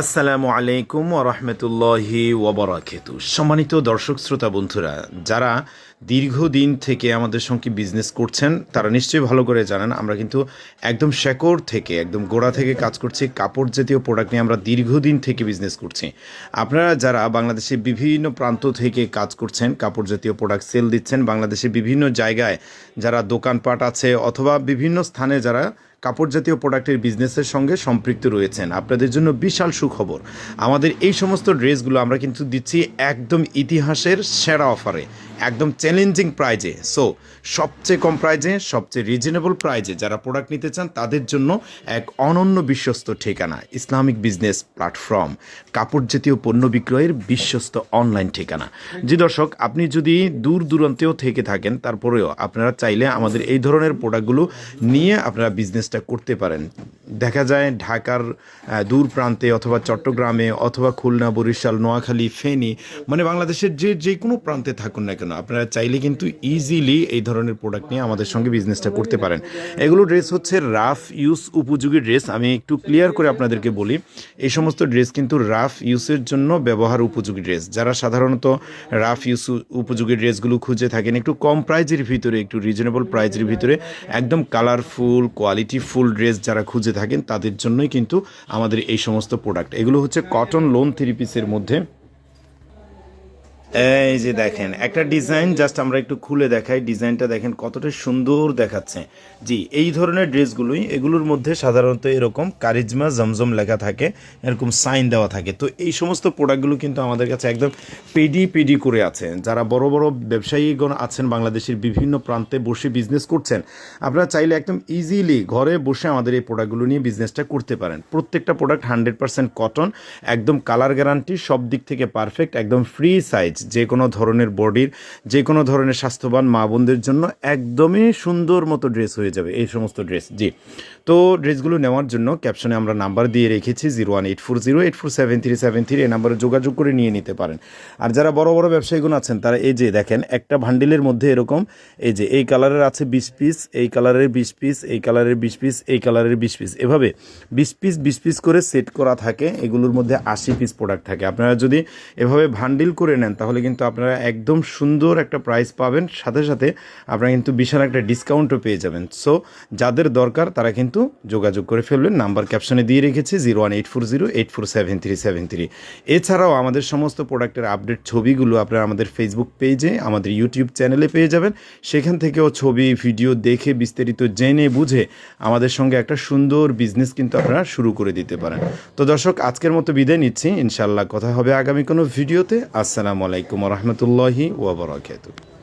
আসসালামু আলাইকুম ওরহমতুল্লাহি ওবরাকাতু। সম্মানিত দর্শক শ্রোতা বন্ধুরা, যারা দীর্ঘদিন থেকে আমাদের সঙ্গে বিজনেস করছেন তারা নিশ্চয়ই ভালো করে জানেন আমরা কিন্তু একদম শেকড় থেকে একদম গোড়া থেকে কাজ করছি। কাপড় জাতীয় প্রোডাক্ট নিয়ে আমরা দীর্ঘদিন থেকে বিজনেস করছি। আপনারা যারা বাংলাদেশের বিভিন্ন প্রান্ত থেকে কাজ করছেন, কাপড় জাতীয় প্রোডাক্ট সেল দিচ্ছেন, বাংলাদেশের বিভিন্ন জায়গায় যারা দোকানপাট আছে অথবা বিভিন্ন স্থানে যারা কাপড় জাতীয় প্রোডাক্টের বিজনেসের সঙ্গে সম্পৃক্ত রয়েছেন, আপনাদের জন্য বিশাল সুখবর। আমাদের এই সমস্ত ড্রেসগুলো আমরা কিন্তু দিচ্ছি একদম ইতিহাসের সেরা অফারে, একদম চ্যালেঞ্জিং প্রাইজে। সো সবচেয়ে কম প্রাইজে, সবচেয়ে রিজনেবল প্রাইজে যারা প্রোডাক্ট নিতে চান তাদের জন্য এক অনন্য বিশ্বস্ত ঠিকানা, ইসলামিক বিজনেস প্ল্যাটফর্ম, কাপড় জাতীয় পণ্য বিক্রয়ের বিশ্বস্ত অনলাইন ঠিকানা। জি দর্শক, আপনি যদি দূর দূরান্তেও থেকে থাকেন তারপরেও আপনারা চাইলে আমাদের এই ধরনের প্রোডাক্টগুলো নিয়ে আপনারা বিজনেসটা করতে পারেন। দেখা যায় ঢাকার দূর প্রান্তে অথবা চট্টগ্রামে অথবা খুলনা, বরিশাল, নোয়াখালী, ফেনী, মানে বাংলাদেশের যে কোনো প্রান্তে থাকুন না কেন আপনারা চাইলে কিন্তু ইজিলি এই ধরনের প্রোডাক্ট নিয়ে আমাদের সঙ্গে বিজনেসটা করতে পারেন। এগুলো ড্রেস হচ্ছে রাফ ইউজ উপযোগী ড্রেস। আমি একটু ক্লিয়ার করে আপনাদেরকে বলি, এই সমস্ত ড্রেস কিন্তু রাফ ইউজের জন্য ব্যবহার উপযোগী ড্রেস। যারা সাধারণত রাফ ইউজ উপযোগী ড্রেসগুলো খুঁজে থাকেন একটু কম প্রাইজের ভিতরে, একটু রিজনেবল প্রাইজের ভিতরে, একদম কালারফুল কোয়ালিটি ফুল ড্রেস যারা খুঁজে থাকেন তাদের জন্যই কিন্তু আমাদের এই সমস্ত প্রোডাক্ট। এগুলো হচ্ছে কটন লোন 3 পিসের মধ্যে। এই যে দেখেন একটা ডিজাইন, জাস্ট আমরা একটু খুলে দেখাই। ডিজাইনটা দেখেন কতটা সুন্দর দেখাচ্ছে। জি, এই ধরনের ড্রেসগুলোই, এগুলোর মধ্যে সাধারণত এরকম কারিজমা জমজম লেখা থাকে, এরকম সাইন দেওয়া থাকে। তো এই সমস্ত প্রোডাক্টগুলো কিন্তু আমাদের কাছে একদম পেডি করে আছে। যারা বড় বড় ব্যবসায়ীগণ আছেন বাংলাদেশের বিভিন্ন প্রান্তে বসে বিজনেস করছেন, আপনারা চাইলে একদম ইজিলি ঘরে বসে আমাদের এই প্রোডাক্টগুলো নিয়ে বিজনেসটা করতে পারেন। প্রত্যেকটা প্রোডাক্ট 100% কটন, একদম কালার গ্যারান্টি, সব দিক থেকে পারফেক্ট, একদম ফ্রি সাইজ। যে কোনো ধরনের বডির, যে কোনো ধরনের স্বাস্থ্যবান মা বোনদের জন্য একদমই সুন্দর মতো ড্রেস হয়ে যাবে এই সমস্ত ড্রেস। জি, তো ড্রেসগুলো নেওয়ার জন্য ক্যাপশনে আমরা নাম্বার দিয়ে রেখেছি 01840847373। এই নাম্বারে যোগাযোগ করে নিয়ে নিতে পারেন। আর যারা বড় বড় ব্যবসায়ীগুলো আছেন তারা এই যে দেখেন একটা ভান্ডিলের মধ্যে এরকম এই যে এই কালারের আছে 20 পিস, এই কালারের 20 পিস, এই কালারের 20 পিস, এই কালারের 20 পিস, এভাবে 20 পিস করে সেট করা থাকে। এগুলোর মধ্যে 80 পিস প্রোডাক্ট থাকে। আপনারা যদি এভাবে ভান্ডিল করে নেন তাহলে কিন্তু আপনারা একদম সুন্দর একটা প্রাইস পাবেন, সাথে সাথে আপনারা কিন্তু বিশাল একটা ডিসকাউন্টও পেয়ে যাবেন। সো যাদের দরকার তারা কিন্তু যোগাযোগ করে ফেলবেন। নাম্বার ক্যাপশনে দিয়ে রেখেছি 01840847373। এছাড়াও আমাদের সমস্ত প্রোডাক্টের আপডেট ছবিগুলো আপনারা আমাদের ফেসবুক পেজে, আমাদের ইউটিউব চ্যানেলে পেয়ে যাবেন। সেখান থেকেও ছবি ভিডিও দেখে বিস্তারিত জেনে বুঝে আমাদের সঙ্গে একটা সুন্দর বিজনেস কিন্তু আপনারা শুরু করে দিতে পারেন। তো দর্শক, আজকের মতো বিদায় নিচ্ছি। ইনশাআল্লাহ কথা হবে আগামী কোনো ভিডিওতে। আসসালামু আলাইকুম ওয়া রাহমাতুল্লাহি ওয়া বারাকাতুহু।